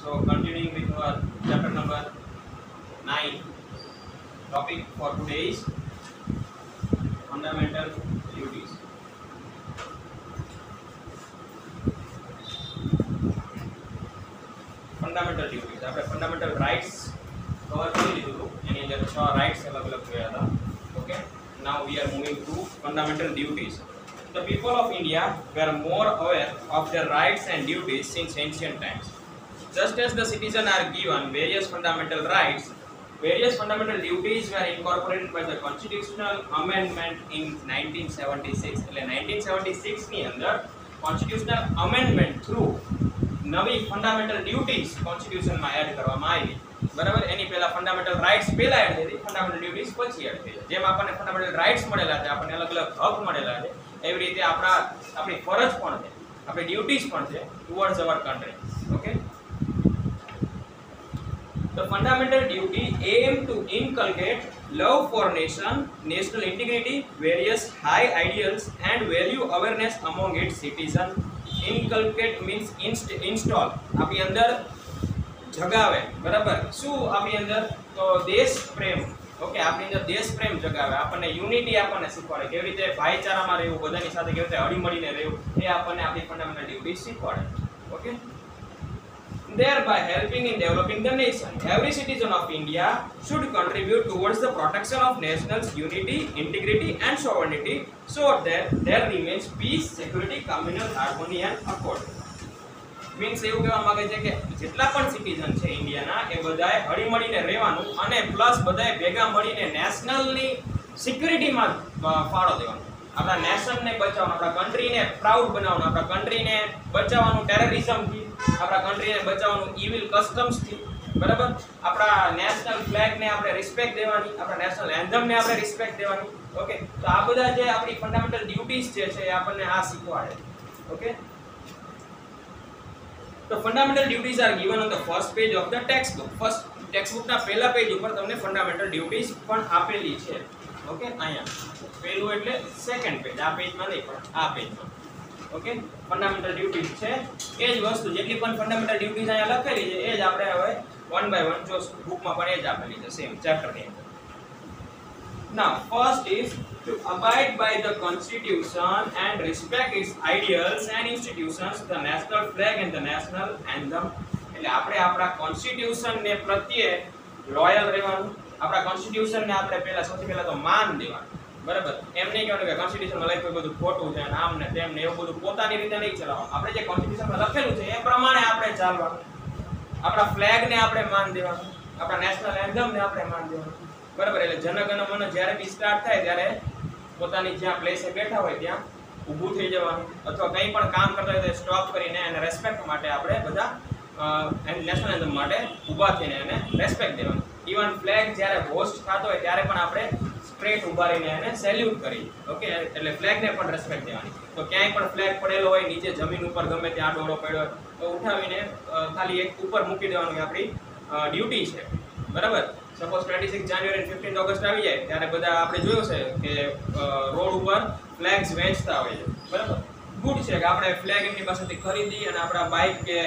So continuing with our chapter number 9, topic for today is fundamental duties. Fundamental duties. આપણે fundamental rights cover કરી લીધું હતું. એની અંદર 6 rights અલગ-અલગ જોયા હતા. Okay. Now we are moving to fundamental duties. The people of India were more aware of their rights and duties since ancient times. Just as the citizens are given various fundamental rights, various fundamental duties were incorporated by the constitutional amendment in 1976. એટલે 1976 ની અંદર constitutional amendment through નવી fundamental duties constitution માં add કરવામાં આવી. બરાબર, એની પહેલા fundamental rights પહેલા એડ થઈ, fundamental duties પછી એડ થઈ. જેમ આપણને fundamental rights મળેલા છે, આપણને અલગ-અલગ હક મળેલા છે, એવી રીતે આપણી ફરજ પણ છે, આપણી ડ્યુટીઝ પણ છે towards our country. Okay. The fundamental duty aim to inculcate love for nation, national integrity, various high ideals and value awareness among its citizens. Inculcate means install, આપણી અંદર જગાવે. બરાબર, શું આપણી અંદર? તો દેશ પ્રેમ. ઓકે, આપણી અંદર દેશ પ્રેમ જગાવે, આપણને યુનિટી આપણને શીખવાડે, કેવી રીતે ભાઈચારામાં રહેવું, બધાની સાથે કેવી રીતે હળીમળીને રહેવું, એ આપણને આપણી ફંડામેન્ટલ ડ્યુટી શીખવાડે. Okay, thereby helping in developing the nation. Every citizen of India should contribute towards the protection of nation's unity, integrity and sovereignty so that there remains peace, security, communal harmony and accord. Means એવું કહેવા માંગે છે કે જેટલા પણ citizen છે ઇન્ડિયાના, એ બધાએ હળીમળીને રહેવાનું અને પ્લસ બધાએ ભેગા મળીને નેશનલની સિક્યુરિટીમાં ફાળો દેવાનો. આપણા નેશનને બચાવવાનું, આપણા કન્ટ્રીને પ્રાઉડ બનાવવાનું, આપણા કન્ટ્રીને બચાવવાનું ટેરરિઝમથી, આપણા કન્ટ્રીને બચાવવાનું ઇવિલ કસ્ટમ્સથી. બરાબર, આપણા નેશનલ ફ્લેગને આપણે રિસ્પેક્ટ દેવાની, આપણા નેશનલ એન્થમને આપણે રિસ્પેક્ટ દેવાની. ઓકે, તો આ બધા જે આપણી ફંડામેન્ટલ ડ્યુટીઝ જે છે એ આપણને આ શીખવાડે. ઓકે, તો fundamental duties are given on the first page of the text book. First text બુકના પહેલા પેજ ઉપર તમને ફંડામેન્ટલ ડ્યુટીઝ પણ આપેલી છે. ઓકે, અહીંયા પહેલું એટલે સેકન્ડ પેજ, આ પેજમાં નહીં પણ આ પેજમાં. ઓકે, ફંડામેન્ટલ ડ્યુટીઝ છે એ જ વસ્તુ, જેટલી પણ ફંડામેન્ટલ ડ્યુટીઝ અહીંયા લખેલી છે એ જ આપણે હવે વન બાય વન જોશું. બુકમાં પણ એ જ આપેલી છે સેમ ચેપ્ટરની અંદર. Now, first is to abide by the constitution and respect its ideals and institutions, the national flag and the national anthem. એટલે આપણે આપણા કોન્સ્ટિટ્યુશન ને પ્રત્યે લોયલ રહેવાનું, આપણા કોન્સ્ટિટ્યુશન ને આપણે સૌથી પહેલા તો માન દેવાનું. બરાબર, એમ નહીં કહેવાનું કે કોન્સ્ટિટ્યુશનમાં લખ્યું બધું ખોટું છે અને આમ ને તેમ ને એવું બધું પોતાની રીતે નહીં ચલાવવાનું. આપણે જે કોન્સ્ટિટ્યુશનમાં લખેલું છે એ પ્રમાણે આપણે ચાલવાનું. આપણા ફ્લેગને આપણે માન દેવાનું, આપણા નેશનલ એન્થમને આપણે માન દેવાનું. બરાબર, એટલે જનગણ મન જ્યારે બી સ્ટાર્ટ થાય ત્યારે પોતાની જ્યાં પ્લેસે બેઠા હોય ત્યાં ઊભું થઈ જવાનું, અથવા કંઈ પણ કામ કરતા હોય તો સ્ટોપ કરીને એને રેસ્પેક્ટ માટે આપણે બધા નેશનલ એન્થમ માટે ઊભા થઈને એને રેસ્પેક્ટ દેવાનું. ઇવન ફ્લેગ જ્યારે હોસ્ટ થતો હોય ત્યારે પણ આપણે સ્ટ્રેટ ઊભા રહીને એને સેલ્યુટ કરી. ઓકે, એટલે ફ્લેગને પણ રેસ્પેક્ટ દેવાની. તો ક્યાંય પણ ફ્લેગ પડેલો હોય નીચે જમીન ઉપર ગમે ત્યાં ડોળો પડ્યો હોય તો ઉઠાવીને ખાલી એક ઉપર મૂકી દેવાનું, આપણી ડ્યુટી છે. બરાબર, સપોઝ 26 જાન્યુઆરી અને 15 ઓગસ્ટ આવી જાય ત્યારે બધા આપણે જોયું છે કે રોડ ઉપર ફ્લેગ્સ વેચતા હોય છે. બરાબર, ગુડ છે કે આપણે ફ્લેગ એમની પાસેથી ખરીદી અને આપણા બાઇક કે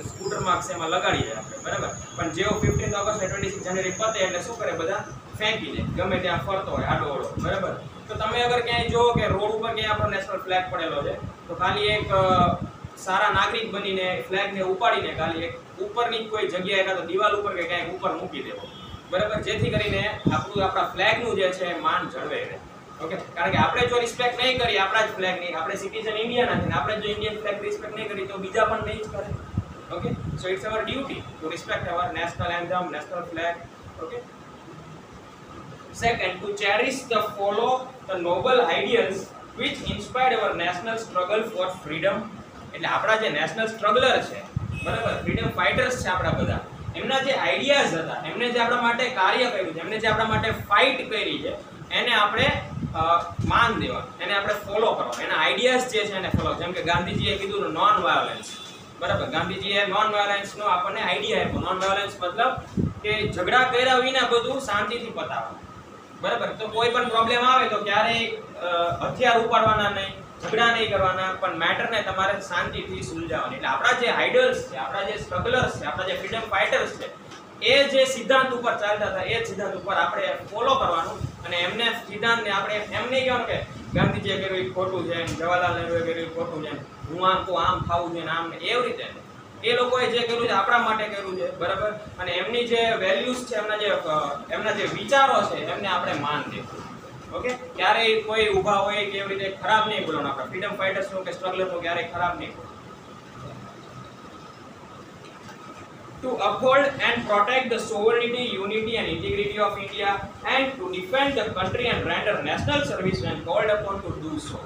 સ્કૂટરમાં એમાં લગાડી જાય આપણે. બરાબર, પણ જેવો 15 ઓગસ્ટ અને 26 જાન્યુઆરી પતે એટલે શું કરે, બધા ફેંકી દે ગમે ત્યાં ફરતો હોય આડોવડો. બરાબર, તો તમે અગર ક્યાંય જો કે રોડ ઉપર ક્યાંય આપણો નેશનલ ફ્લેગ પડેલો છે તો ખાલી એક સારા નાગરિક બનીને ફ્લેગને ઉપાડીને ખાલી એક ઉપરની કોઈ જગ્યાએ કાં તો દિવાલ ઉપર કે ક્યાંક ઉપર મૂકી દેવો. બરાબર, જેથી કરીને આપણા ફ્લેગનું જે છે માન જળવાઈ રહે. ઓકે, કારણ કે આપણે જો રિસ્પેક્ટ નહીં કરી આપણા જ ફ્લેગની, આપણે સિટીઝન ઇન્ડિયાના છે ને આપણે જો ઇન્ડિયન ફ્લેગ રિસ્પેક્ટ નહીં કરી તો બીજા પણ નહીં જ કરે. Okay, so it's our duty to respect our national anthem, national flag. Okay, second, to cherish the follow the noble ideals which inspired our national struggle for freedom. એટલે આપણા જે નેશનલ સ્ટ્રગલર છે, બરાબર, ફ્રીડમ ફાઇટર્સ છે આપણા બધા, એમના જે આઈડિયાઝ હતા, એમને જે આપણા માટે કાર્ય કર્યું છે, એમને જે આપણા માટે ફાઇટ કરી છે, એને આપણે માન દેવાનું, એને આપણે ફોલો કરવાનું, એના આઈડિયાઝ જે છે એને ફોલો. જેમ કે ગાંધીજીએ કીધું નોન વાયોલન્સ. બરાબર, ગાંધીજીએ નોન વાયોલન્સનો આપણને આઈડિયા આપ્યો. નોન વાયોલન્સ મતલબ કે ઝઘડા કર્યા વિના બધું શાંતિથી પતાવવાનું. બરાબર, તો કોઈ પણ પ્રોબ્લેમ આવે તો ક્યારેય હથિયાર ઉપાડવાના નહીં, ઝઘડા નહીં કરવાના, પણ મેટરને તમારે શાંતિથી સુલઝાવવાની. એટલે આપણા જે આઇડલ્સ છે, આપણા જે સ્ટ્રગલર્સ છે, આપણા જે ફ્રીડમ ફાઇટર્સ છે, એ જે સિદ્ધાંત ઉપર ચાલતા હતા એ સિદ્ધાંત ઉપર આપણે ફોલો કરવાનું. અને એમને સિદ્ધાંતને આપણે એમ નહીં કહેવાનું કે ગાંધીજીએ કર્યું એ ખોટું છે, જવાહરલાલ નહેરુએ કર્યું એ ખોટું છે, હું આમ તો આમ ખાવું છે ને આમ, એવી રીતે એ લોકોએ જે કર્યું છે આપણા માટે કર્યું છે, બરાબર. અને એમની જે વેલ્યુઝ છે, એમના જે વિચારો છે, એમને આપણે માન દેવું. ઓકે, ક્યારેય કોઈ ઊભા હોય કે એવી રીતે ખરાબ નહીં બોલવાનું. આપણા ફ્રીડમ ફાઇટર્સનું કે સ્ટ્રગલરનું ક્યારેય ખરાબ નહીં બોલવાનું. To uphold and protect the sovereignty, unity and integrity of India and to defend the country and render national service when called upon to do so.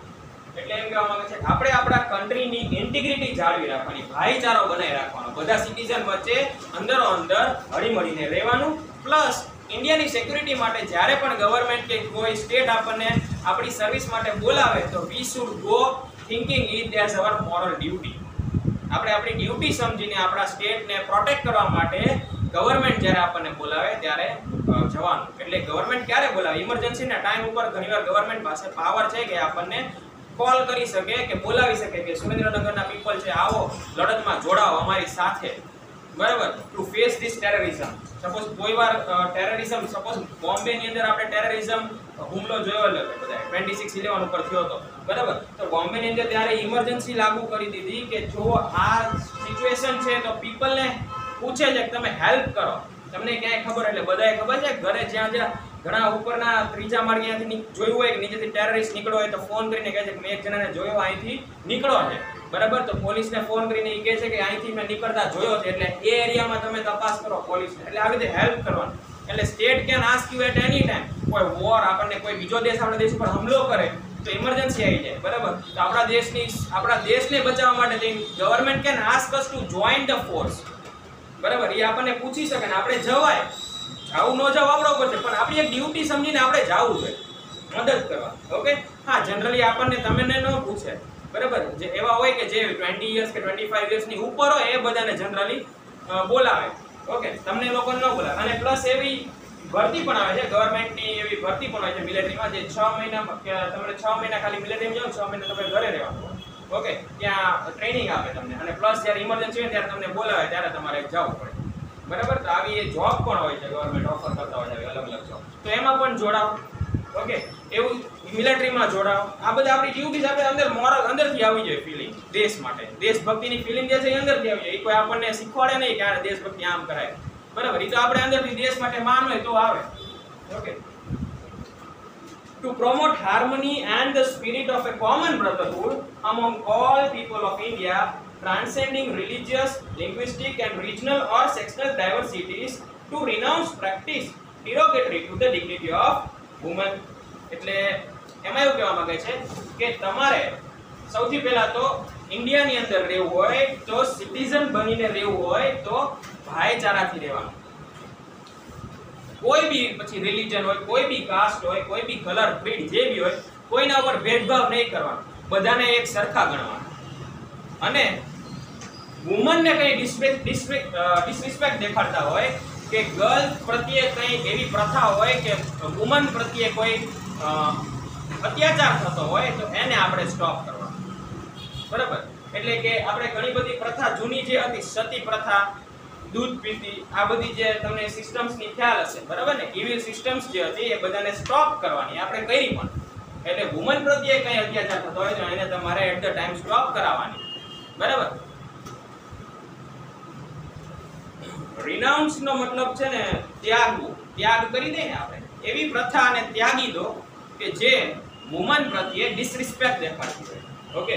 એટલે એમ કહેવા માંગે છે કે આપણે આપણા કન્ટ્રીની ઇન્ટિગ્રિટી જાળવી રાખવાની, ભાઈચારો બનાવી રાખવાનો, બધા સિટીઝન વચ્ચે અંદરો અંદર હળીમળીને રહેવાનું. પ્લસ ઇન્ડિયાની સિક્યુરિટી માટે જ્યારે પણ ગવર્મેન્ટ કે કોઈ સ્ટેટ આપણને આપણી સર્વિસ માટે બોલાવે તો we should go thinking it as our moral duty. આપણે આપણી ડ્યુટી સમજીને આપણા સ્ટેટને પ્રોટેક્ટ કરવા માટે ગવર્મેન્ટ જ્યારે આપણને બોલાવે ત્યારે જવાનું. એટલે ગવર્મેન્ટ ક્યારે બોલાવે? ઇમરજન્સીના ટાઈમ ઉપર ઘણીવાર ગવર્મેન્ટ પાસે પાવર છે કે આપણને કોલ કરી શકે કે બોલાવી શકે કે સુરેન્દ્રનગરના પીપલ છે, આવો લડતમાં જોડાઓ અમારી સાથે, બરાબર, to face this terrorism. Suppose કોઈ વાર ટેરરિઝમ, સપોઝ બોમ્બેની અંદર આપણે ટેરરિઝમ હુમલો જોયો બધા 26/11 ઉપર થયો હતો, બરાબર. તો બોમ્બેની અંદર ત્યારે ઇમરજન્સી લાગુ કરી દીધી કે જો આ સિચ્યુએશન છે તો પીપલને પૂછે છે કે તમે હેલ્પ કરો. તમને ક્યાંય ખબર, એટલે બધાએ ખબર છે ઘરે જ્યાં ઘણા ઉપરના ત્રીજા માળેથી જોયું હોય કે નીચેથી ટેરરિસ્ટ નીકળ્યો હોય તો ફોન કરીને કહે છે કે મેં એક જણાને જોયો અહીંથી નીકળો છે, બરાબર. તો પોલીસને ફોન કરીને એ કહે છે કે અહીંથી મેં નીકળતા જોયો છે, એટલે એ એરિયામાં તમે તપાસ કરો પોલીસને. એટલે આવી રીતે હેલ્પ કરવાની. એટલે state can ask you at any time. કોઈ વોર, આપણને કોઈ બીજો દેશ આપણા દેશ ઉપર હુમલો કરે તો ઇમરજન્સી આવી જાય, બરાબર. તો આપણા દેશને બચાવવા માટે government can ask us to join the force, બરાબર. એ આપણને પૂછી શકે ને આપણે જવાય. જાવું ન જવું આપણો ઉપર છે, પણ આપણી એક ડ્યુટી સમજીને આપણે જવું જોઈએ, મદદ કરવા. ઓકે, હા, જનરલી આપણને તમને ન પૂછે, બરાબર. જે એવા હોય કે જે 20 years કે 25 yearsની ઉપર હોય એ બધાને જનરલી બોલાવે. ઓકે, તમને લોકો ન બોલાવે. અને પ્લસ એવી ભરતી પણ આવે છે, ગવર્મેન્ટની એવી ભરતી પણ હોય છે મિલિટરીમાં, જે 6 મહિના તમે 6 મહિના ખાલી મિલિટરીમાં જાઓ, 6 મહિના તમે ઘરે રહેવાનું. ઓકે, ત્યાં ટ્રેનિંગ આપે તમને. અને પ્લસ જ્યારે ઇમરજન્સી હોય ત્યારે તમને બોલાવે ત્યારે તમારે જવું પડે, બરાબર. તો આવી એ જોબ પણ હોય છે, ગવર્મેન્ટ ઓફર કરતા હોય છે અલગ અલગ જોબ, તો એમાં પણ જોડાવ. ઓકે, એવું મિલિટરીમાં જોડાવ. આ બધા આપણી ડ્યુટીઝ આપણે અંદર મોરલ અંદરથી આવી જાય ફિલિંગ દેશ માટે. દેશભક્તિની ફિલિંગ જે છે એ અંદરથી આવી જાય. એ કોઈ આપણને શીખવાડે નહીં કે આ દેશભક્તિ આમ કરાય, બરાબર. એ તો આપણે અંદરથી દેશ માટે માન હોય તો આવે. Okay, to promote harmony and the spirit of a common brotherhood among all people of India, transcending religious, linguistic and regional or sectional diversities, to renounce practice derogatory to the dignity of women. એટલે એમાં એવું કહેવા માંગે છે કે તમારે સૌથી પહેલા તો ઇન્ડિયાની અંદર રહેવું હોય તો સિટીઝન બનીને રહેવું હોય તો ભાઈચારાથી રહેવાનું. કોઈ બી પછી રિલીજન હોય, કોઈ બી કાસ્ટ હોય, કોઈ બી કલર, ક્રીડ, જે બી હોય, કોઈના ઉપર ભેદભાવ નહીં કરવાનો, બધાને એક સરખા ગણવાના. અને વુમનને કંઈ ડિસરિસ્પેક્ટ દેખાડતા હોય કે ગર્લ પ્રત્યે કંઈ એવી પ્રથા હોય કે વુમન પ્રત્યે કોઈ અત્યાચાર થતો હોય તો એને આપણે સ્ટોપ કરવાનો, બરાબર. એટલે કે આપણે ઘણી બધી પ્રથા જૂની જે હતી, સતી પ્રથા, દૂધ પીતી, આ બધી જે તમને સિસ્ટમ્સની ખ્યાલ હશે, બરાબર ને, ઇવિલ સિસ્ટમ્સ જે હતી એ બધાને સ્ટોપ કરવાની આપણે કરી પણ. એટલે વુમન પ્રત્યે કંઈ અત્યાચાર થતો હોય તો એને તમારે એટ ધ ટાઈમ સ્ટોપ કરાવવાની, બરાબર. રિનાઉન્સ નો મતલબ છે ને ત્યાગવું, ત્યાગ કરી દે ને આપણે, એવી પ્રથાને ત્યાગી દો કે જે વુમન પ્રત્યે ડિસરિસ્પેક્ટ દેખાડતી હોય. ઓકે,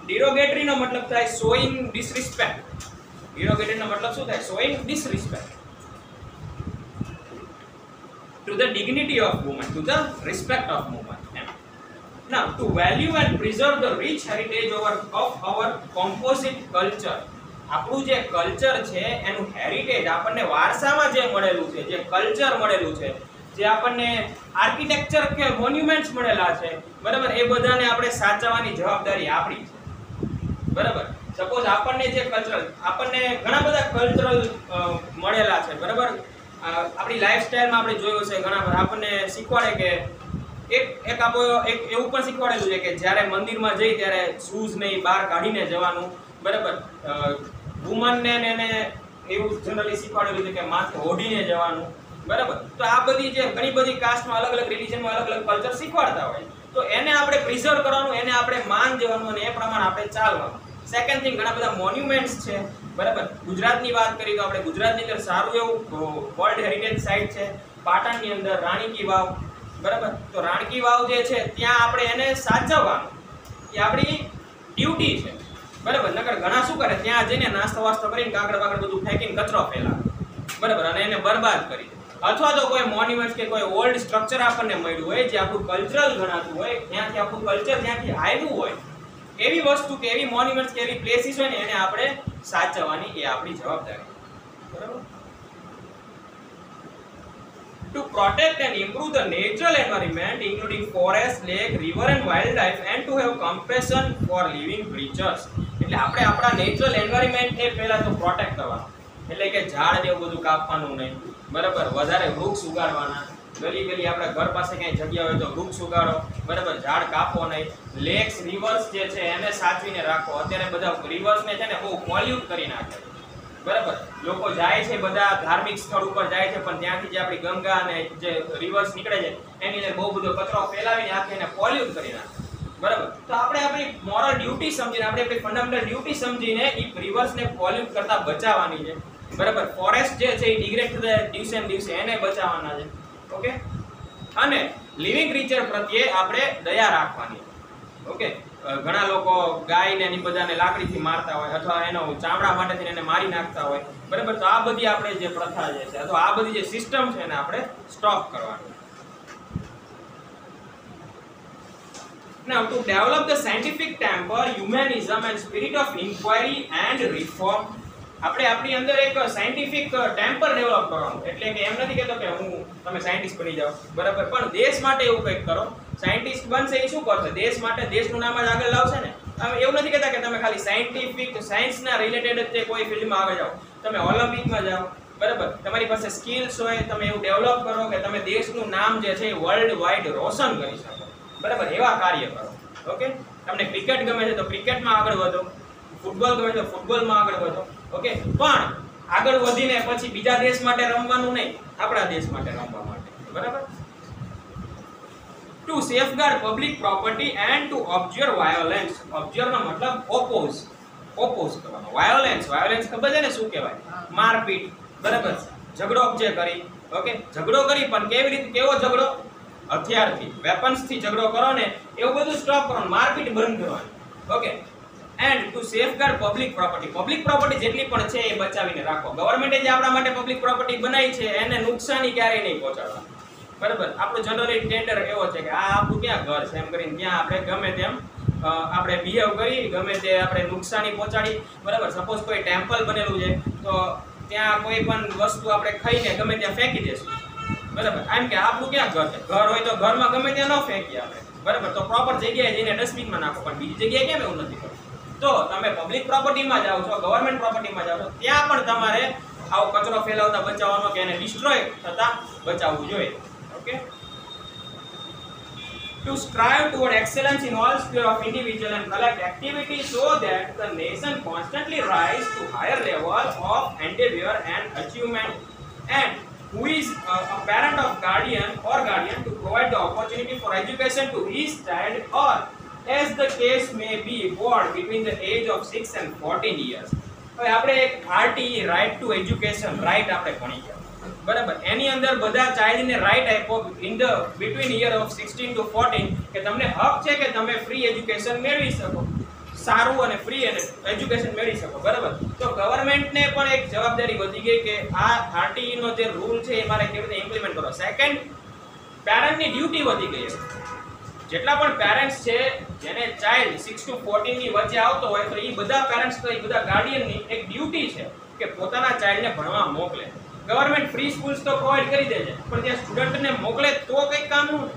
ડિરોગેટરી નો મતલબ થાય શોઈંગ ડિસરિસ્પેક્ટ. ડિરોગેટરી નો મતલબ શું થાય? Showing disrespect to the dignity of woman, to the respect of woman. Now, to value and preserve the rich heritage of our composite culture. આપણું જે કલ્ચર છે એનું હેરિટેજ, આપણને વારસામાં જે મળેલું છે, જે કલ્ચર મળેલું છે, જે આપણને આર્કિટેક્ચર કે મોન્યુમેન્ટ્સ મળેલા છે, બરાબર, એ બધાને આપણે સાચવવાની જવાબદારી આપણી છે, બરાબર. સપોઝ આપણને જે કલ્ચરલ, આપણને ઘણા બધા કલ્ચરલ મળેલા છે, બરાબર. આપણી લાઈફસ્ટાઈલમાં આપણે જોયું છે ઘણા બધા આપણને શીખવાડે કે એક એવું પણ શીખવાડેલું છે કે જ્યારે મંદિરમાં જઈ ત્યારે શૂઝ નહીં બહાર કાઢીને જવાનું, બરાબર. વુમનને એને એવું જનરલી શીખવાડેલું છે કે માથે ઓઢીને જવાનું, બરાબર. તો આ બધી જે ઘણી બધી કાસ્ટમાં અલગ અલગ રિલિજનમાં અલગ અલગ કલ્ચર શીખવાડતા હોય, તો એને આપણે પ્રિઝર્વ કરવાનું, એને આપણે માન દેવાનું અને એ પ્રમાણે આપણે ચાલવાનું. સેકન્ડ થિંગ, ઘણા બધા મોન્યુમેન્ટ્સ છે, બરાબર. ગુજરાતની વાત કરીએ તો આપણે ગુજરાતની અંદર સારું એવું વર્લ્ડ હેરિટેજ સાઇટ છે પાટણની અંદર, રાણી કી વાવ, બરાબર. તો રાણી કી વાવ જે છે ત્યાં આપણે એને સાચવવાનું, એ આપણી ડ્યુટી છે, બરાબર. નકર ઘણા શું કરે, ત્યાં જઈને નાસ્તો વાસ્તો કરીને કાગળ બાગળ બધું ફેંકીને કચરો ફેલાવે, બરાબર, અને એને બરબાદ કરી દે. અથવા તો કોઈ મોન્યુમેન્ટ કે કોઈ ઓલ્ડ સ્ટ્રક્ચર આપણને મળ્યું હોય જે આપણું કલ્ચરલ ગણાતું હોય, ત્યાંથી આપણું કલ્ચર જ્યાંથી આવ્યું હોય, એવી વસ્તુ કે એવી મોન્યુમેન્ટ્સ કે એવી પ્લેસીસ હોય ને એને આપણે સાચવવાની, એ આપણી જવાબદારી, બરાબર. To protect and improve the natural environment including forest, lake, river and wildlife and to have compassion for living creatures. એટલે આપણે આપણા નેચરલ એન્વાયરમેન્ટ ને પહેલા તો પ્રોટેક્ટ કરવાનું, એટલે કે ઝાડ જેવું બધું કાપવાનું નહીં, બરાબર. વધારે વૃક્ષ ઉગાડવાના, ગલી આપણા ઘર પાસે ક્યાંય જગ્યા હોય તો વૃક્ષ ઉગાડો, બરાબર. ઝાડ કાપો નહીં. લેક્સ, રિવર્સ જે છે એને સાચવીને રાખો. અત્યારે બધા રિવર્સને છે ને બહુ પોલ્યુટ કરી નાખે, બરાબર. લોકો જાય છે બધા ધાર્મિક સ્થળ ઉપર જાય છે, પણ ત્યાંથી જે આપણી ગંગા અને જે રિવર્સ નીકળે છે એની અંદર બહુ બધો કચરો ફેલાવીને આખીને પોલ્યુટ કરી નાખે, બરાબર. તો આપણે આપણી મોરલ ડ્યુટી સમજીને, આપણે આપણી ફંડામેન્ટલ ડ્યુટી સમજીને એ રિવર્સને પોલ્યુટ કરતા બચાવવાની છે, બરાબર. ફોરેસ્ટ જે છે એ ડિગ્રેડ થતા દિવસે ને દિવસે એને બચાવવાના છે, ઓકે. અને લિવિંગ ક્રીચર પ્રત્યે આપણે દયા રાખવાની, ઓકે. ઘણા લોકો ગાયને એની બધાને લાકડીથી મારતા હોય અથવા એનો ચામડા માટેથી એને મારી નાખતા હોય, બરાબર. તો આ બધી આપણે જે પ્રથા જે છે અથવા આ બધી જે સિસ્ટમ છે એને આપણે સ્ટોપ કરવાની. Now to develop the scientific temper, humanism and spirit of inquiry and reform, આપણે આપણી અંદર એક સાયન્ટિફિક ટેમ્પર ડેવલપ કરવાનું. એટલે કે એમ નથી કહેતો કે તમે સાયન્ટિસ્ટ બની જાઓ, બરાબર, પણ દેશ માટે એવું કંઈક કરો. સાયન્ટિસ્ટ બનશે એ શું કરશે? દેશ માટે, દેશનું નામ જ આગળ લાવશે ને. એવું નથી કહેતા કે તમે ખાલી સાયન્ટિફિક સાયન્સના રિલેટેડ જ કોઈ ફિલ્ડમાં આગળ જાઓ, તમે ઓલિમ્પિકમાં જાઓ, બરાબર. તમારી પાસે સ્કિલ્સ હોય, તમે એવું ડેવલપ કરો કે તમે દેશનું નામ જે છે એ વર્લ્ડ વાઇડ રોશન કરી શકો, બરાબર. એવા કાર્ય કરો, ઓકે. તમને ક્રિકેટ ગમે છે તો ક્રિકેટમાં આગળ વધો, ફૂટબોલ ગમે તો ફૂટબોલમાં આગળ વધો, ઓકે. પણ આગળ વધીને પછી બીજા દેશ માટે રમવાનું નહીં, આપણા દેશ માટે રમવા માટે, બરાબર. To safeguard public property and to observe violence. Observe નો મતલબ ઓપોઝ કરવાનો. વાયોલેન્સ ખબર છે ને શું કહેવાય? મારપીટ, બરાબર. ઝઘડો જે કરી, ઓકે. ઝઘડો કરી પણ કેવી રીતે, કેવો ઝઘડો? હથિયારથી, વેપન્સથી ઝઘડો કરો ને એવું બધું સ્ટોપ કરવાનું, મારપીટ બંધ કરવાની, okay. And to safeguard public property જેટલી પણ છે એ બચાવીને રાખો. ગવર્મેન્ટે જે આપણા માટે પબ્લિક પ્રોપર્ટી બનાવી છે એને નુકસાની ક્યારેય નહીં પહોંચાડવાની, બરાબર. આપણો જનરલી ટેન્ડર એવો છે કે આ આપણું ક્યાં ઘર છે એમ કરીને ત્યાં આપણે ગમે તેમ આપણે બિહેવ કરી, ગમે તે આપણે નુકસાની પહોંચાડી, બરાબર. સપોઝ કોઈ ટેમ્પલ બનેલું છે તો ત્યાં કોઈ પણ વસ્તુ આપણે ખાઈને ગમે ત્યાં ફેંકી દેશું, બરાબર. એમ કે આપણું ક્યાં ઘર છે? ઘર હોય તો ઘરમાં ગમે ત્યાં ન ફેંકીએ આપણે, બરાબર. તો પ્રોપર જગ્યાએ જઈને ડસ્ટબિનમાં નાખો. પણ બીજી જગ્યાએ કેમ એવું નથી કરવું? તો તમે પબ્લિક પ્રોપર્ટીમાં જાઓ છો, ગવર્મેન્ટ પ્રોપર્ટીમાં જાઓ છો, ત્યાં પણ તમારે આવો કચરો ફેલાવતા બચાવવાનો કે એને ડિસ્ટ્રોય થતા બચાવવું જોઈએ, okay. To strive toward excellence in all spheres of individual and collect activities so that the nation constantly rise to higher level of endeavor and achievement, and who is a parent of guardian to provide the opportunity for education to his child, or as the case may be, born between the age of 6 and 14 years. હવે આપણે એક RTE, right to education, right આપણે ભણી ગયા, બરાબર. એની અંદર બધા ચાઇલ્ડને રાઇટ આપ્યો in the between year of 16 to 14 કે તમને હક છે કે તમે ફ્રી એજ્યુકેશન મેળવી શકો, સારું અને ફ્રી એજ્યુકેશન મેળવી શકો, બરાબર. તો ગવર્મેન્ટને પણ એક જવાબદારી વધી ગઈ કે આ RTE નો જે રૂલ છે એ મારે કેવી રીતે ઇમ્પ્લિમેન્ટ કરો. સેકન્ડ, પેરેન્ટની ડ્યુટી વધી ગઈ છે. જેટલા પણ પેરેન્ટ્સ છે જેને ચાઇલ્ડ 6 to 14 ની વચ્ચે આવતો હોય તો એ બધા પેરેન્ટ્સ તો એ બધા ગાર્ડિયનની એક ડ્યુટી છે કે પોતાના ચાઇલ્ડને ભણવા મોકલે. ગવર્મેન્ટ ફ્રી સ્કૂલ્સ તો પ્રોવાઈડ કરી દે છે, પણ ત્યાં સ્ટુડન્ટને મોકલે તો કંઈક કામનું,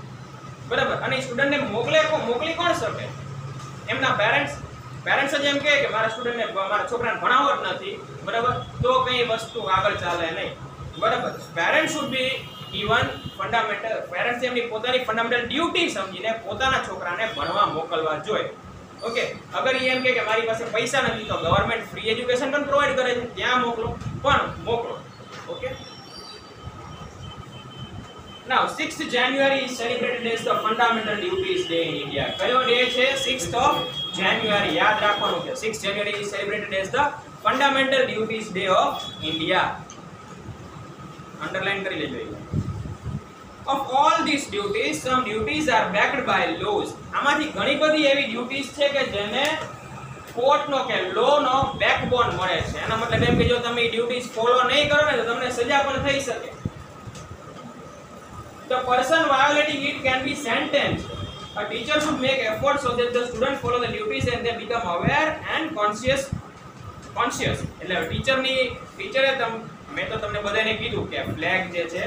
બરાબર. અને સ્ટુડન્ટને મોકલી કોણ શકે? એમના પેરેન્ટ્સ જ એમ કહે કે મારા સ્ટુડન્ટને, મારા છોકરાને ભણાવવો જ નથી, બરાબર, તો કંઈ વસ્તુ આગળ ચાલે નહીં, બરાબર. Parents should be even fundamental parents એમની પોતાની ફંડામેન્ટલ ડ્યુટી સમજીને પોતાના છોકરાને ભણવા મોકલવા જોઈએ. ઓકે, અગર એ એમ કે મારી પાસે પૈસા નથી તો ગવર્નમેન્ટ ફ્રી એજ્યુકેશન પણ પ્રોવાઈડ કરે છે, ત્યાં મોકલો, પણ મોકલો. Okay, now 6th January is celebrated as the Fundamental Duties Day in India. કયો ડે છે? 6th of January. યાદ રાખવાનું છે, 6th January is celebrated as the Fundamental Duties Day of India. Underline કરી લેજો. Of all these duties, some duties are backed by laws. આમાંથી ઘણી બધી એવી ડ્યુટીઝ છે કે જેને કોર્ટનો કે લોનો બેકબોન મળે છે. એનો મતલબ એમ કે જો તમે એ ડ્યુટીઝ ફોલો નહીં કરો ને તો તમને સજા પણ થઈ શકે. The person violating it can be sentenced. A teacher should make effort so that the students follow the duties and they become aware and conscious. એટલે ટીચરે મેં તો તમને બધાને કીધું કે ફ્લેગ જે છે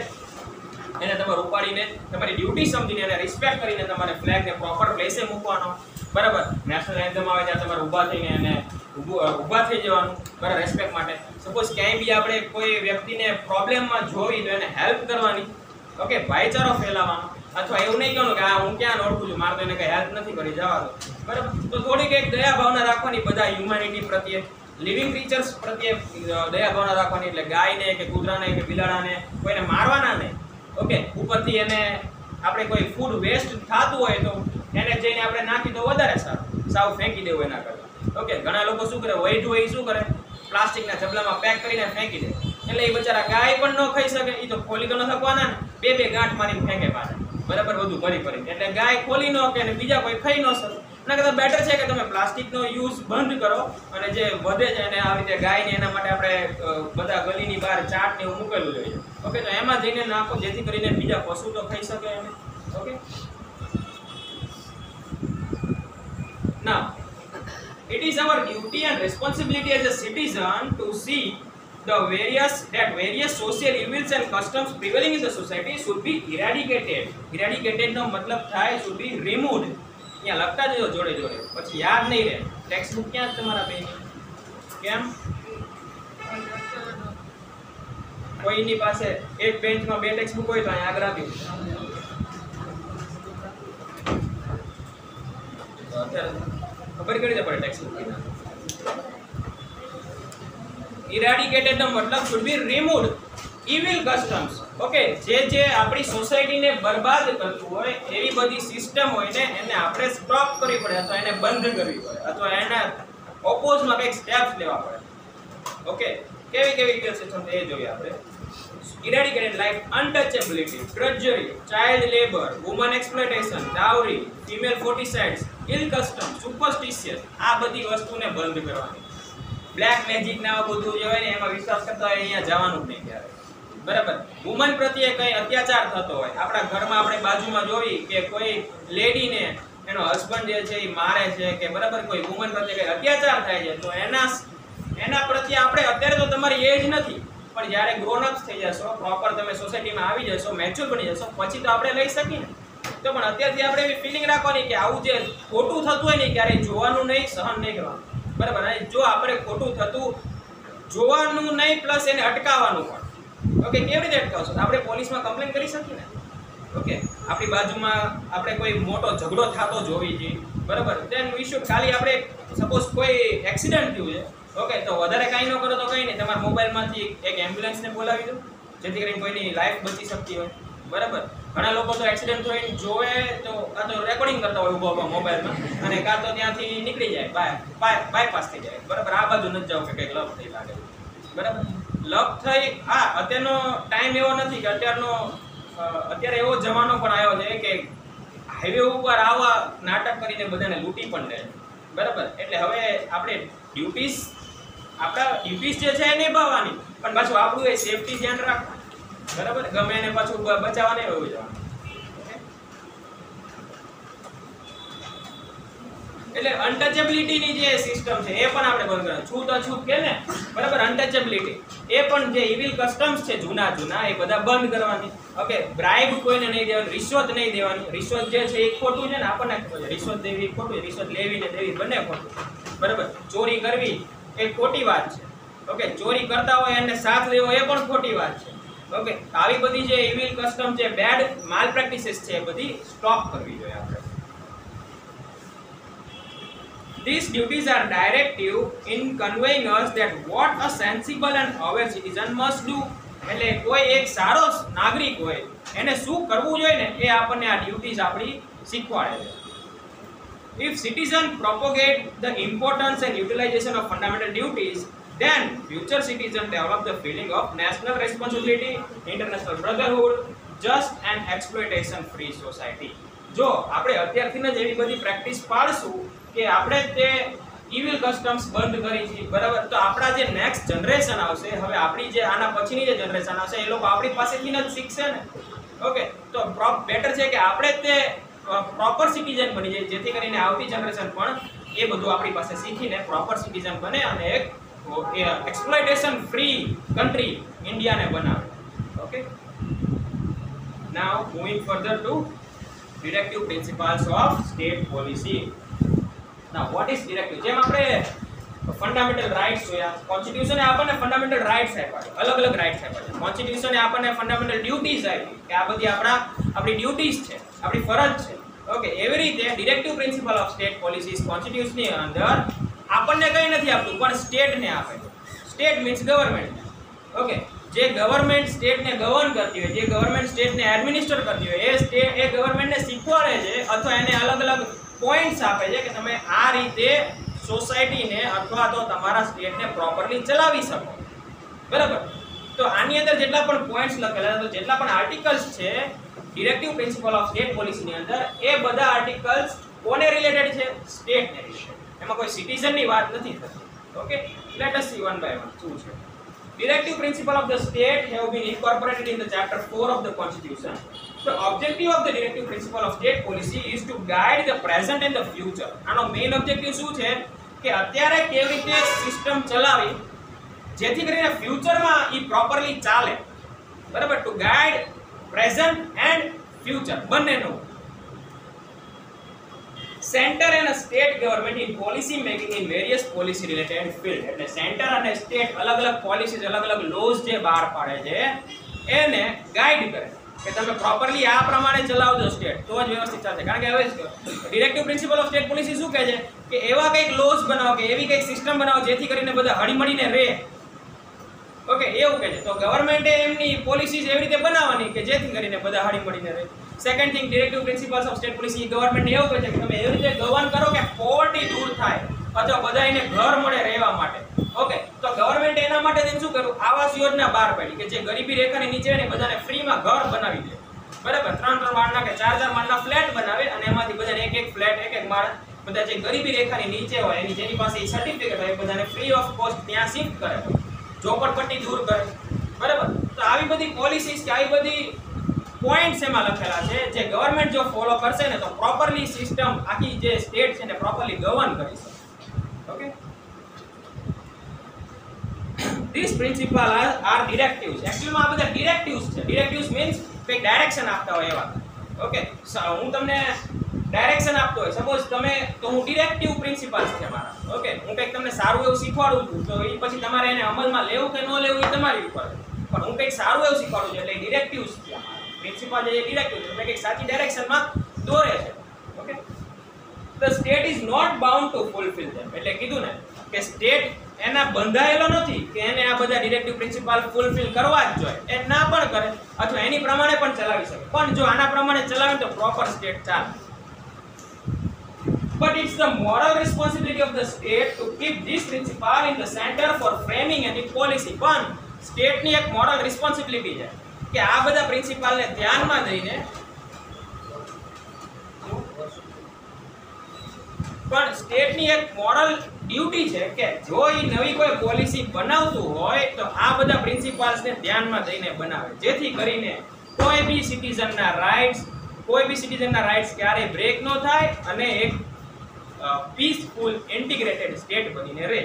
એને તમારે ઉપાડીને તમારી ડ્યુટી સમજીને એને રિસ્પેક્ટ કરીને તમારે ફ્લેગને પ્રોપર પ્લેસે મૂકવાનો. બરાબર, નેશનલ એન્થમ આવે ત્યાં તમારે ઊભા થઈને એને ઊભા થઈ જવાનું. બરાબર, રેસ્પેક્ટ માટે. સપોઝ ક્યાંય બી આપણે કોઈ વ્યક્તિને પ્રોબ્લેમમાં જોઈ તો એને હેલ્પ કરવાની. ઓકે, ભાઈચારો ફેલાવવાનો. અથવા એવું નહીં કહેવાનું કે હું ક્યાં ઓળખું છું, મારે તો એને કંઈ હેલ્પ નથી કરી, જવા દો. બરાબર, તો થોડીક એક દયા ભાવના રાખવાની બધા હ્યુમેનિટી પ્રત્યે, લિવિંગ ક્રીચર્સ પ્રત્યે દયા ભાવના રાખવાની. એટલે ગાયને કે કૂતરાને કે બિલાડાને કોઈને મારવાના નહીં. ઓકે, ઉપરથી એને આપણે કોઈ ફૂડ વેસ્ટ થતું હોય તો એને જઈને આપણે નાખી તો વધારે સારું, સાવ ફેંકી દેવું એના કરતાં. ઓકે, ઘણા લોકો શું કરે, વૈટ હોય શું કરે, પ્લાસ્ટિકના જબલામાં પેક કરીને ફેંકી દે. એટલે એ બચારા ગાય પણ ન ખાઈ શકે. એ તો ખોલી તો ન શકવાના ને, બે ગાંઠ મારીને ફેંકે પાછા. બરાબર, બધું ભરી એટલે ગાય ખોલી ન કે બીજા કોઈ ખાઈ ન શકે. એના કરતાં બેટર છે કે તમે પ્લાસ્ટિકનો યુઝ બંધ કરો અને જે વધે છે એને આવી રીતે ગાયને એના માટે આપણે બધા ગલીની બહાર ચાટ ને એવું મૂકેલું જોઈએ. ઓકે, તો એમાં જઈને નાખો જેથી કરીને બીજા પશુ તો ખાઈ શકે એને. Okay, now it is our duty and responsibility as a citizen to see the various social evils and customs prevailing in the society should be eradicated નો મતલબ થાય should be removed. અહીંયા લખતા જજો જોડે જોડે, પછી યાદ નહીં રહે. ટેક્સ્ટ બુક ક્યાં છે તમારા બેની? કેમ કોઈની પાસે એક બેન્ચમાં બે ટેક્સ્ટ બુક હોય તો અહીંયા આગળ આપ્યું. ખબર કરી દે પડે ટેક્સ્ટ બુક. ઇરાડિકેટેડ નો મતલબ should be removed evil customs. Okay, જે આપણી સોસાયટીને બરબાદ કરતું હોય એવી બધી સિસ્ટમ હોય ને એને આપણે સ્ટોપ કરવી પડે અથવા એને બંધ કરવી પડે અથવા એના ઓપોઝમાં કંઈક સ્ટેપ્સ લેવા પડે. ઓકે, કેવી સિસ્ટમ એ જોઈએ આપણે. Eradicated like untouchability, drudgery, child labor, woman exploitation, dowry, female foticides, ill custom, superstitious. આ બધી વસ્તુને બંધ કરવાની. બ્લેક મેજિક ના બધું જે હોય ને એમાં વિશ્વાસ કરતા હોય અહીંયા જવાનું જ નહીં ક્યારે. બરાબર, વુમન પ્રત્યે કંઈ અત્યાચાર થતો હોય આપણા ઘરમાં, આપણે બાજુમાં જોઈ કે કોઈ લેડીને એનો હસબન્ડ જે છે એ મારે છે કે બરાબર કોઈ વુમન પ્રત્યે કંઈ અત્યાચાર થાય છે તો એના પ્રત્યે આપણે અત્યારે તો તમારી એજ નથી પણ જ્યારે ગ્રોન અપ્સ થઈ જશો, પ્રોપર તમે સોસાયટીમાં આવી જશો, મેચ્યોર બની જશો પછી તો આપણે લઈ શકીએ ને. તો પણ અત્યારથી આપણે એવી ફિલિંગ રાખવાની કે આવું જે ખોટું થતું હોય ને ક્યારેય જોવાનું નહીં, સહન નહીં કરવાનું. બરાબર, અને જો આપણે ખોટું થતું જોવાનું નહીં પ્લસ એને અટકાવવાનું પણ. ઓકે, કેવી રીતે અટકાવશો? આપણે પોલીસમાં કમ્પ્લેન કરી શકીએ ને. ઓકે, આપણી બાજુમાં આપણે કોઈ મોટો ઝઘડો થતો જોવી જોઈએ. બરાબર, દેન વી શુડ ખાલી આપણે સપોઝ કોઈ એક્સિડન્ટ થયું છે, ઓકે, તો વધારે કાંઈ ન કરો તો કંઈ નહીં, તમારા મોબાઈલમાંથી એક એમ્બ્યુલન્સને બોલાવી દો જેથી કરીને કોઈની લાઈફ બચી શકતી હોય. બરાબર, ઘણા લોકો તો એક્સિડન્ટ થઈને જોવે તો કાં તો રેકોર્ડિંગ કરતા હોય ઊભા મોબાઈલમાં અને કાં તો ત્યાંથી નીકળી જાય, બાયપાસ થઈ જાય. બરાબર, આ બાજુ નથી જાવ કે કંઈક લપ થઈ લાગે. બરાબર, લપ થઈ. હા, અત્યારનો ટાઈમ એવો નથી કે અત્યારે એવો જમાનો પણ આવ્યો છે કે હાઈવે ઉપર આવા નાટક કરીને બધાને લૂંટી પણ લે. બરાબર, એટલે હવે આપણે ડ્યુટીઝ જે છે એ નિભાવવાની પણ પાછું આપણું એ સેફટી ધ્યાન રાખવાનું. બરાબર, ગમે એને પાછું બચાવવા નહીં હોય જવાનું. એટલે અનટચેબિલિટીની જે સિસ્ટમ છે એ પણ આપણે બંધ કરવાની. છૂત અછૂત કે ને, બરાબર, અનટચેબિલિટી એ પણ જે ઇવિલ કસ્ટમ્સ છે જૂના એ બધા બંધ કરવાની. ઓકે, બ્રાઇબ કોઈને નહીં દેવાની, રિશ્વત નહીં દેવાની. રિશ્વત જે છે એ ખોટું છે ને, આપણને ખબર છે. રિશ્વત દેવી ખોટું, રિશ્વત લેવી ને દેવી બંને ખોટું. બરાબર, ચોરી કરવી એ ખોટી વાત છે. ઓકે, ચોરી કરતા હોય એને સાથ લેવો એ પણ ખોટી વાત છે. ઓકે, આવી બધી જે ઇવિલ કસ્ટમ છે, બેડ માલ પ્રેક્ટિસીસ છે, એ બધી સ્ટોપ કરવી જોઈએ આપણે. These duties are directive in conveying us that what a sensible and aware citizen must do. એટલે કોઈ એક સારો નાગરિક હોય એને શું કરવું જોઈએ ને એ આપણને આ ડ્યુટીઝ આપણી શીખવાડે છે. If citizen propagate the importance and utilization of fundamental duties, then future citizens develop the feeling of national responsibility, international brotherhood, just and exploitation free society. જો આપણે અત્યારથી જ એવી બધી પ્રેક્ટિસ પાડશું કે આપણે તે ઇવિલ કસ્ટમ્સ બંધ કરી છે, બરાબર, તો આપણા જે નેક્સ્ટ જનરેશન આવશે, હવે આપણી જે આના પછીની જે જનરેશન આવશે એ લોકો આપણી પાસેથી જ શીખશે ને. ઓકે, તો બેટર છે કે આપણે તે પ્રોપર સિટીઝન બની જાય જેથી કરીને આવતી જનરેશન પણ એ બધું આપણી પાસે શીખીને પ્રોપર સિટીઝન બને અને એક એક્સપ્લોઇટેશન ફ્રી કન્ટ્રી ઇન્ડિયાને બનાવે. Okay, now moving further to directive principles of state policy. Now what is directive? જેમ આપણે ફંડામેન્ટલ રાઇટ્સ જોયા, કોન્સ્ટિટ્યુશને આપણને ફંડામેન્ટલ રાઇટ્સ આપ્યા છે, અલગ અલગ રાઇટ્સ આપ્યા છે. કોન્સ્ટિટ્યુશને આપણને ફંડામેન્ટલ ડ્યુટીઝ આપી કે આ બધી આપણી ડ્યુટીઝ છે, આપણી ફરજ છે. ઓકે, એવી રીતે directive principle of state policies કોન્સ્ટિટ્યુશનની અંદર આપણને કંઈ નથી આપતું પણ સ્ટેટને આપે છે. State means government. ઓકે, જે ગવર્મેન્ટ સ્ટેટને ગવર્ન કરતી હોય, જે ગવર્મેન્ટ સ્ટેટને એડમિનિસ્ટર કરતી હોય, એ ગવર્મેન્ટને શીખવાડે છે અથવા એને અલગ અલગ પોઈન્ટ્સ આપે છે કે તમે આ રીતે સોસાયટીને અથવા તો તમારા સ્ટેટને પ્રોપરલી ચલાવી શકો. બરાબર, તો આની અંદર જેટલા પણ પોઈન્ટ્સ લખેલા છે, જેટલા પણ આર્ટિકલ્સ છે ડિરેક્ટિવ પ્રિન્સિપલ ઓફ સ્ટેટ પોલિસીની અંદર, એ બધા આર્ટિકલ્સ કોને રિલેટેડ છે? સ્ટેટને રિલેટેડ. એમાં કોઈ સિટીઝનની વાત નથી થતી. Okay, let us see one by one શું છે. Directive principles of the state have been incorporated in the chapter 4 of the Constitution. The objective of the directive principle of state policy is to guide the present and the future. આનો main objective શું છે કે અત્યારે કેવી રીતે system ચલાવી જેથી કરીને ફ્યુચરમાં ઈ પ્રોપરલી ચાલે. બરાબર, to guide present and future બંનેનું. Center and state government in policy making in various policy related field. એટલે સેન્ટર અને સ્ટેટ અલગ અલગ પોલિસીઝ, અલગ અલગ લોઝ જે બહાર પાડે છે એને ગાઈડ કરે કે તમે પ્રોપરલી આ પ્રમાણે ચલાવજો સ્ટેટ, તો જ વ્યવસ્થિત ચાલશે. કારણ કે હવે directive principle of state policy શું કહે છે કે એવા કંઈક લોઝ બનાવો કે એવી કંઈક સિસ્ટમ બનાવો જેથી કરીને બધા હળીમળીને રહે. ઓકે, એવું કહે છે. તો ગવર્મેન્ટે એમની પોલિસીઝ એવી રીતે બનાવવાની કે જેથી કરીને બધા હળીમળીને રહે. Second thing, directive principles of state policy government એવું કહે છે કે તમે એવી રીતે ગવર્ન કરો કે પોવર્ટી દૂર થાય અથવા બધાને ઘર મળે રહેવા માટે. ઓકે, તો ગવર્મેન્ટ એના માટે તેમ શું કર્યું? આવાસ યોજના બહાર પાડી કે જે ગરીબી રેખાની નીચે ને બધાને ફ્રીમાં ઘર બનાવી દે. બરાબર, 3 માળના કે 4 માળના ફ્લેટ બનાવે અને એમાંથી બધાને એક ફ્લેટ, એક માળ, બધા જે ગરીબી રેખાની નીચે હોય એની જેની પાસે સર્ટિફિકેટ હોય એ બધાને ફ્રી ઓફ કોસ્ટ ત્યાં શિફ્ટ કરે, ઝોપડપટ્ટી દૂર કરે. બરાબર, તો આવી બધી પોલિસીસ કે આવી બધી પોઈન્ટ્સ એમાં લખેલા છે જે ગવર્મેન્ટ જો ફોલો કરશે ને તો પ્રોપરલી સિસ્ટમ આખી જે સ્ટેટ છે ને પ્રોપરલી ગવર્ન કરી શકે. Okay, this principle are directives. એકચ્યુઅલીમાં આ બધા ડિરેક્ટિવ્સ છે. ડિરેક્ટિવ્સ મીન્સ કંઈક ડાયરેક્શન આપતા હોય એવા. ઓકે, હું તમને ડાયરેક્શન આપતો હોય, સપોઝ તમે, તો હું ડિરેક્ટિવ પ્રિન્સિપલ્સ છે મારા. ઓકે, હું કંઈક તમને સારું એવું શીખવાડું છું તો એ પછી તમારે એને અમલમાં લેવું કે ન લેવું એ તમારી ઉપર છે, પણ હું કંઈક સારું એવું શીખવાડું છું એટલે ડિરેક્ટિવ્સ છે. પ્રિન્સિપલ જે ડિરેક્ટિવ છે એટલે કંઈક સાચી ડાયરેક્શનમાં દોરે છે. Okay, the state is not bound to fulfill them. એટલે કીધું ને કે સ્ટેટ એના બંધાયેલો નથી કે એને આ બધા ડિરેક્ટિવ પ્રિન્સિપલ ફૂલફિલ કરવા જ જોઈએ. એ ના પણ કરે અથવા એની પ્રમાણે પણ ચલાવી શકે, પણ જો આના પ્રમાણે ચલાવે તો પ્રોપર સ્ટેટ ચાલે. But it's the moral responsibility of the state to keep this principle in the center for framing any policy. પણ સ્ટેટની એક મોરલ રિસ્પોન્સિબિલિટી છે કે આ બધા પ્રિન્સિપલને ધ્યાનમાં લઈને પણ સ્ટેટની એક મોરલ ડ્યુટી છે કે જો એ નવી કોઈ પોલિસી બનાવતું હોય તો આ બધા પ્રિન્સિપલ્સને ધ્યાનમાં લઈને બનાવે જેથી કરીને કોઈ બી સિટીઝનના રાઇટ્સ ક્યારેય બ્રેક ન થાય અને એક પીસફુલ ઇન્ટિગ્રેટેડ સ્ટેટ બનીને રહે.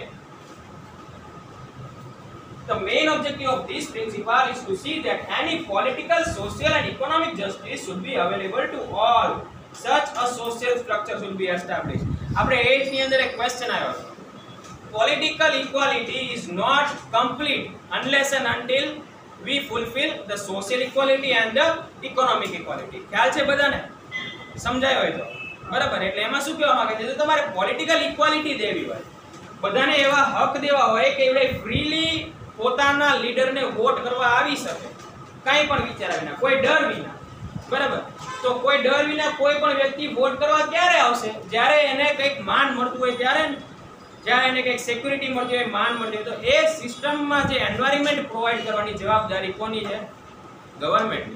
The main objective of this principle is to see that any political, social and economic justice should be available to all. Such a social structure should be established. આપણે 8 ની અંદર એક question આવ્યો છે. Political equality is not complete unless and until we fulfil the social equality and the economic equality. ખ્યાલ છે બધાને? સમજાય હોય તો બરાબર. એટલે એમાં શું કહેવા માંગે છે, જો તમારે પોલિટિકલ ઇક્વાલિટી દેવી હોય, બધાને એવા હક દેવા હોય કે એવડે ફ્રીલી પોતાના લીડરને વોટ કરવા આવી શકે, કાંઈ પણ વિચાર્યા વિના, કોઈ ડર વિના, બરાબર. તો કોઈ ડર વિના કોઈ પણ વ્યક્તિ વોટ કરવા ક્યારે આવશે? જ્યારે એને કંઈક માન મળતું હોય ત્યારે, જ્યારે એને કંઈક સિક્યુરિટી મળતી હોય, માન મળતી હોય. તો એ સિસ્ટમમાં જે એન્વાયરમેન્ટ પ્રોવાઈડ કરવાની જવાબદારી કોની છે? ગવર્મેન્ટ.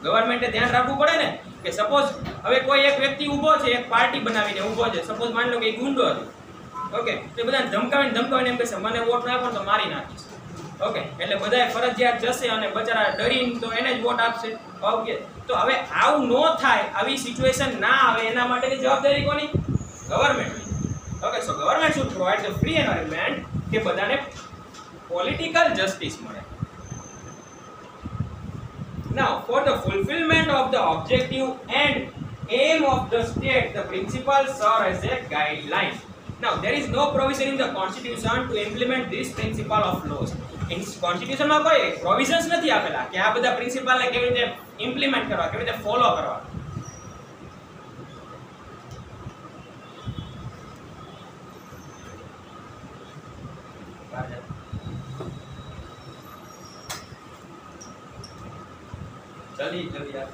ગવર્મેન્ટે ધ્યાન રાખવું પડે ને કે સપોઝ હવે કોઈ એક વ્યક્તિ ઊભો છે, એક પાર્ટી બનાવીને ઊભો છે, સપોઝ માની લો કે એ ગુંડો છે, ઓકે, તો બધાને ધમકાવીને એમ કહેશે મને વોટ ના આપો તો મારી નાખીશ, ઓકે. એટલે બધાએ ફરજિયાત જશે અને બચારા ડરીને તો એને જ વોટ આપશે, ઓકે. તો હવે આવું ન થાય, આવી સિચ્યુએશન ના આવે, એના માટેની જવાબદારી કોની? ગવર્મેન્ટની. Okay, so government should provide the free environment કે બધાને પોલિટિકલ જસ્ટિસ મળે. Now, for the fulfillment of the objective and aim of the state, the principles serve as a guideline. Now, there is no provision in the constitution to implement this principle of laws. In constitution માં કોઈ provisions નથી આપેલા કે આ બધા principal ને કેવી રીતે ઇમ્પ્લિમેન્ટ કરવા, કેવી રીતે ફોલો કરવા. જલ્દી યાર.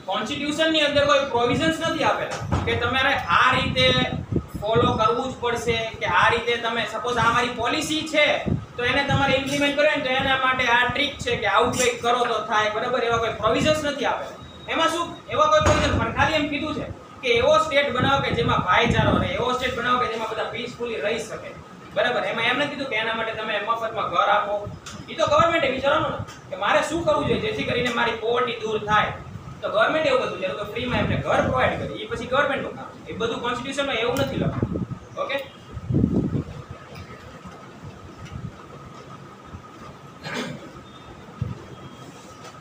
કોન્સ્ટિટ્યુશન ની અંદર કોઈ પ્રોવિઝન્સ નથી આપેલા કે તમારે આ રીતે ફોલો કરવું જ પડશે, કે આ રીતે તમે સપોઝ આ મારી પોલિસી છે તો એને તમારે ઇમ્પ્લિમેન્ટ કરવી ને તો એના માટે આ ટ્રીક છે કે આવું કંઈક કરો તો થાય, બરાબર. એવા કોઈ પ્રોવિઝન્સ નથી આપેલા. એમાં શું એવા કોઈ પ્રોવિઝન પણ ખાલી એમ કીધું છે કે એવો સ્ટેટ બનાવો કે જેમાં ભાઈચારો રહે, એવો સ્ટેટ બનાવો કે જેમાં બધા પીસફુલી રહી શકે, બરાબર. એમાં એમ નથી કીધું કે એના માટે તમે મફતમાં ઘર આપો. એ તો ગવર્મેન્ટે વિચારવાનું ને કે મારે શું કરવું જોઈએ જેથી કરીને મારી પોવર્ટી દૂર થાય. તો ગવર્મેન્ટ એવું બધું છે તો ફ્રીમાં એમને ઘર પ્રોવાઈડ કરી, એ પછી ગવર્મેન્ટનું કામ. એ બધું કોન્સ્ટિટ્યુશનમાં એવું નથી લખાયું, okay.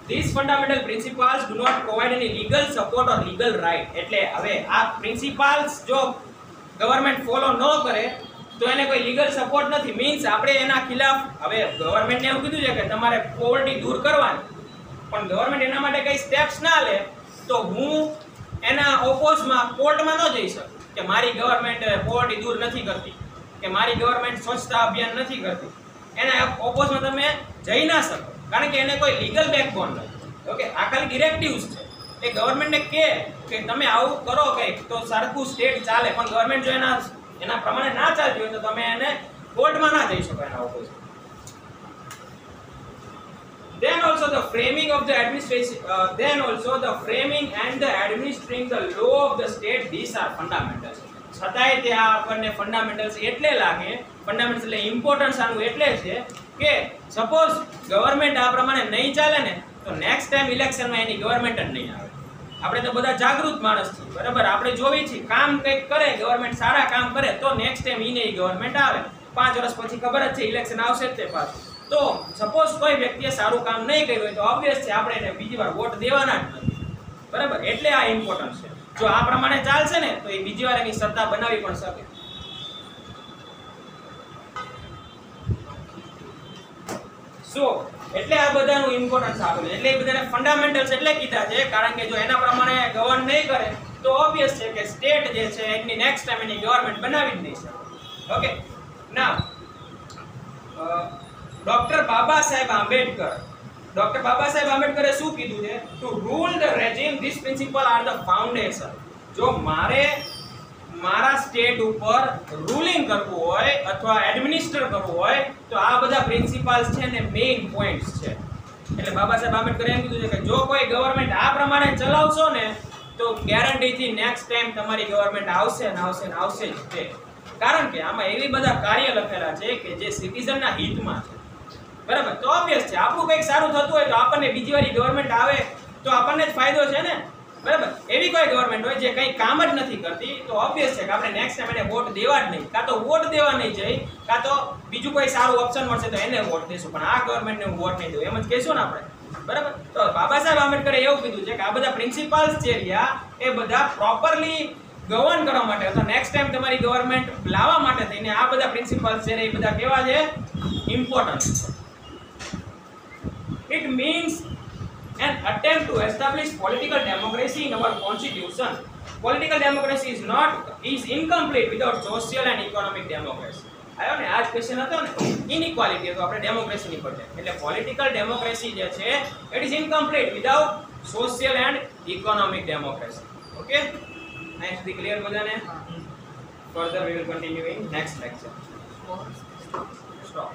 These fundamental principles do not provide any legal support or legal right. એટલે હવે આ પ્રિન્સિપલ્સ જો ગવર્મેન્ટ ફોલો ન કરે તો એને કોઈ લીગલ સપોર્ટ નથી. મીન્સ આપણે એના ખિલાફ, હવે ગવર્મેન્ટને એવું કીધું છે કે તમારે પોવર્ટી દૂર કરવાની, પણ ગવર્મેન્ટ એના માટે કઈ સ્ટેપ્સ ના લે તો હું એના ઓપોઝમાં કોર્ટમાં ન જઈ શકું કે મારી ગવર્મેન્ટ પોવર્ટી દૂર નથી કરતી, કે મારી ગવર્મેન્ટ સ્વચ્છતા અભિયાન નથી કરતી. એના ઓપોઝમાં તમે જઈ ના શકો કારણ કે એને કોઈ લીગલ બેકબોન નથી, ઓકે. આ ખાલી ડિરેક્ટિવ્સ છે. એ ગવર્મેન્ટને કહે કે તમે આવું કરો કંઈક તો સરખું સ્ટેટ ચાલે, પણ ગવર્મેન્ટ જો એના પ્રમાણે ના ચાલતી હોય તો તમે એને કોર્ટમાં ના જઈ શકો એના opposite. Then also the framing and the administering the law of the state, these are fundamentals. છતાંય તે આપણને ફંડામેન્ટલ્સ એટલે લાગે, ફંડામેન્ટલ્સ એટલે ઇમ્પોર્ટન્સ આનું એટલે છે કે સપોઝ ગવર્મેન્ટ આ પ્રમાણે નહીં ચાલે ને તો નેક્સ્ટ ટાઈમ ઇલેક્શનમાં એની ગવર્મેન્ટ જ નહીં આવે. આપણે તો બધા જાગૃત માણસ છીએ, બરાબર. આપણે જોવી છીએ કામ કંઈક કરે, ગવર્મેન્ટ સારા કામ કરે તો નેક્સ્ટ ટાઈમ ઈને ગવર્મેન્ટ આવે. 5 વર્ષ પછી ખબર જ છે ઇલેક્શન આવશે જ તે પાછું. તો સપોઝ કોઈ વ્યક્તિએ સારું કામ નહીં કર્યું હોય તો ઓબ્વિયસ છે આપણે એને બીજી વાર વોટ દેવાના જ નથી, બરાબર. એટલે આ ઇમ્પોર્ટન્ટ છે. જો આ પ્રમાણે ચાલશે ને તો એ બીજી વાર એની સત્તા બનાવી પણ શકે. સો એટલે આ બધાનું ઇમ્પોર્ટન્સ આપેલું, એટલે એ બધાને ફંડામેન્ટલ્સ એટલે કીધા છે કારણ કે જો એના પ્રમાણે ગવર્ન નહીં કરે તો ઓબ્વિયસ છે કે સ્ટેટ જે છે એની નેક્સ્ટ ટાઈમ એની ગવર્મેન્ટ બનાવી જ નહીં શકે, ઓકે. નાઉ ડોક્ટર બાબા સાહેબ આંબેડકરે શું કીધું છે? To rule the regime this principle are the foundation. જો મારે મારા સ્ટેટ ઉપર રૂલિંગ કરવું હોય અથવા એડમિનિસ્ટર કરવું હોય તો આ બધા પ્રિન્સિપલ્સ છે ને મેઇન પોઈન્ટ્સ છે. એટલે બાબા સાહેબ આંબેડકરે એમ કીધું છે કે જો કોઈ ગવર્મેન્ટ આ પ્રમાણે ચલાવશો ને તો ગેરંટીથી નેક્સ્ટ ટાઈમ તમારી ગવર્મેન્ટ આવશે ને આવશે ને આવશે જ તે. કારણ કે આમાં એવી બધા કાર્ય લખેલા છે કે જે સિટીઝનના હિતમાં છે, બરાબર. તો ઓબ્વિયસ છે આપણું કંઈક સારું થતું હોય તો આપણને બીજી વાર ગવર્મેન્ટ આવે તો આપણને જ ફાયદો છે ને, બરાબર. એવી કોઈ ગવર્મેન્ટ હોય જે કંઈ કામ જ નથી કરતી તો ઓબ્વિયસ છે કે આપણે નેક્સ્ટ ટાઈમ એને વોટ દેવા જ નહીં, કાં તો વોટ દેવા નહીં જઈ, કાં તો બીજું કોઈ સારું ઓપ્શન મળશે તો એને વોટ દેશું, પણ આ ગવર્મેન્ટને હું વોટ નહીં દઉં એમ જ કહેશું ને આપણે. બરાબર. તો બાબા સાહેબ આંબેડકરે એવું કીધું છે કે આ બધા પ્રિન્સિપલ્સ જે રહ્યા એ બધા પ્રોપરલી ગવર્ન કરવા માટે અથવા નેક્સ્ટ ટાઈમ તમારી ગવર્નમેન્ટ લાવવા માટે થઈને આ બધા પ્રિન્સિપલ્સ છે એ બધા કેવા છે, important. It means an attempt to establish political democracy in our constitution. Political democracy is incomplete without social and economic democracy. આયો ને આ જ ક્વેશ્ચન હતો ને, ઇનઇક્વાલિટી તો આપણે ડેમોક્રેસી ની પડે. એટલે પોલિટિકલ ડેમોક્રેસી જે છે it is incomplete without social and economic democracy. Okay, અહીં સુધી ક્લિયર બધાને? Further we will continue in next lecture. Stop.